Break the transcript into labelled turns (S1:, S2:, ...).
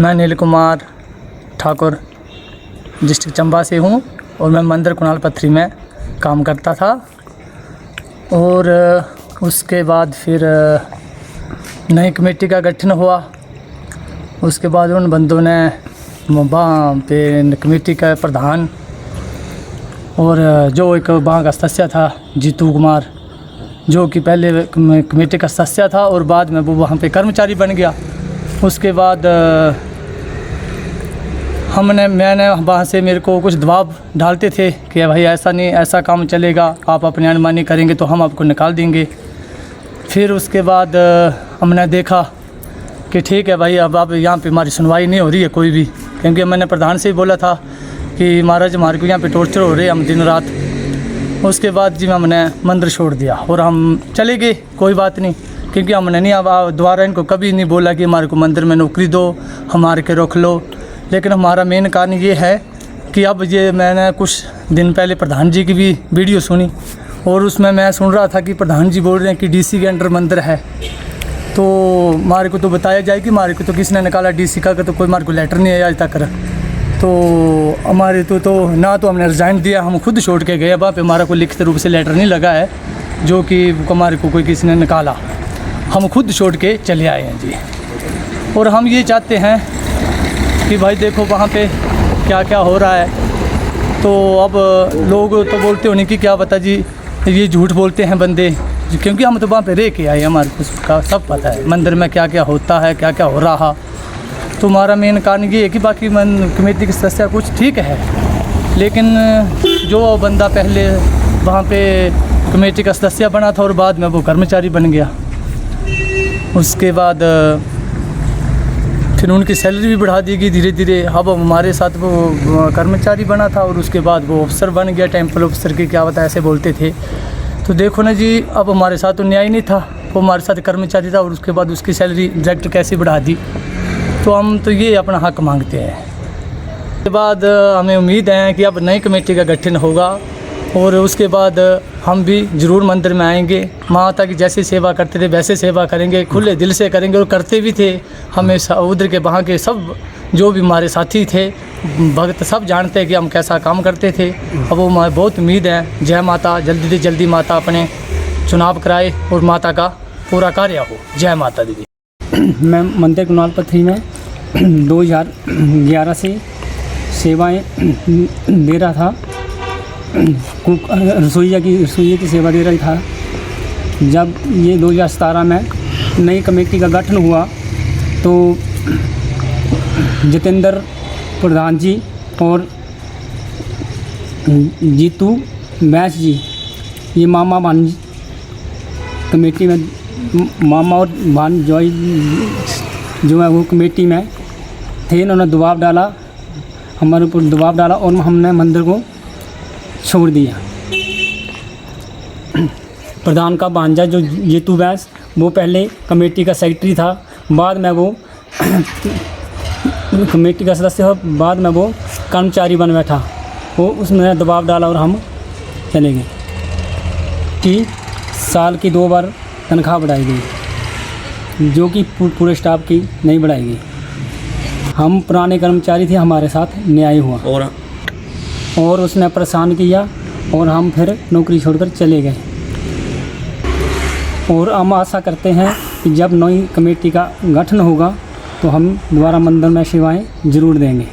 S1: मैं नील कुमार ठाकुर डिस्ट्रिक्ट चंबा से हूँ और मैं मंदिर कुणाल पथरी में काम करता था। और उसके बाद फिर नई कमेटी का गठन हुआ। उसके बाद उन बंदों ने वहाँ पे कमेटी का प्रधान और जो एक वहाँ का सदस्य था जीतू कुमार, जो कि पहले कमेटी का सदस्य था और बाद में वो वहाँ पे कर्मचारी बन गया। उसके बाद मैंने वहाँ से मेरे को कुछ दबाव डालते थे कि भाई ऐसा नहीं, ऐसा काम चलेगा, आप अपनी अनमानी करेंगे तो हम आपको निकाल देंगे। फिर उसके बाद हमने देखा कि ठीक है भाई, अब यहाँ पे हमारी सुनवाई नहीं हो रही है कोई भी, क्योंकि मैंने प्रधान से ही बोला था कि महाराज हमारे को यहाँ पे टॉर्चर हो रहे हैं हम दिन रात। उसके बाद जी हमने मंदिर छोड़ दिया और हम चले गए, कोई बात नहीं, क्योंकि हमने नहीं अब दोबारा इनको कभी नहीं बोला कि हमारे को मंदिर में नौकरी दो, हमारे के रोक लो। लेकिन हमारा मेन कारण ये है कि अब ये मैंने कुछ दिन पहले प्रधान जी की भी वीडियो सुनी और उसमें मैं सुन रहा था कि प्रधान जी बोल रहे हैं कि डीसी के अंडर मंदिर है, तो हमारे को तो बताया जाए कि हमारे को तो किसने निकाला डीसी का, तो कोई हमारे को लेटर नहीं आया आज तक। तो हमारे तो ना तो हमने रिज़ाइन दिया, हम खुद छोड़ के गए। वहाँ पे हमारा कोई लिखित रूप से लेटर नहीं लगा है जो कि हमारे को कोई किसी ने निकाला, हम खुद छोड़ के चले आए हैं जी। और हम ये चाहते हैं कि भाई देखो वहाँ पे क्या क्या हो रहा है। तो अब लोग तो बोलते होने कि क्या पता जी, ये झूठ बोलते हैं बंदे, क्योंकि हम तो वहाँ पे रह के आए, हमारे को उसका सब पता है मंदिर में क्या क्या होता है, क्या क्या हो रहा। तो हमारा मेन कारण ये है कि बाकी कमेटी की सदस्य कुछ ठीक है, लेकिन जो बंदा पहले वहाँ पे कमेटी का सदस्य बना था और बाद में वो कर्मचारी बन गया, उसके बाद फिर उनकी सैलरी भी बढ़ा दी गई धीरे धीरे। अब हमारे साथ वो कर्मचारी बना था और उसके बाद वो अफसर बन गया, टेम्पल अफसर की क्या पता ऐसे बोलते थे। तो देखो ना जी, अब हमारे साथ तो न्याय नहीं था, वो हमारे साथ कर्मचारी था और उसके बाद उसकी सैलरी डायरेक्ट कैसे बढ़ा दी। तो हम तो ये अपना हक मांगते हैं। उसके बाद हमें उम्मीद है कि अब नई कमेटी का गठन होगा और उसके बाद हम भी ज़रूर मंदिर में आएंगे। माता की जैसी सेवा करते थे वैसे सेवा करेंगे, खुले दिल से करेंगे और करते भी थे। हमें उधर के वहाँ के सब जो भी हमारे साथी थे भक्त सब जानते हैं कि हम कैसा काम करते थे। अब वो हमें बहुत उम्मीद है, जय माता, जल्दी से जल्दी माता अपने चुनाव कराए और माता का पूरा कार्य हो। जय माता दी।
S2: मैं मंदिर कुणाल पथरी में 2011 से सेवाएं दे रहा था, रसोइया की सेवा दे रही था। जब ये 2017 में नई कमेटी का गठन हुआ तो जितेंद्र प्रधान जी और जीतू बैस जी, ये मामा भान कमेटी में, मामा और भान जो है वो कमेटी में थे। इन्होंने दबाव डाला, हमारे ऊपर दबाव डाला और हमने मंदिर को छोड़ दिया। प्रधान का भांजा जो जीतू बैस, वो पहले कमेटी का सेक्रेटरी था, बाद में वो कमेटी का सदस्य हो, बाद में वो कर्मचारी बन बैठा। वो उसमें दबाव डाला और हम चले गए कि साल की 2 बार तनख्वाह बढ़ाई गई, जो कि पूरे स्टाफ की नहीं बढ़ाई गई। हम पुराने कर्मचारी थे, हमारे साथ न्याय हुआ और उसने परेशान किया और हम फिर नौकरी छोड़कर चले गए। और हम आशा करते हैं कि जब नई कमेटी का गठन होगा तो हम दोबारा मंदिर में सेवाएं ज़रूर देंगे।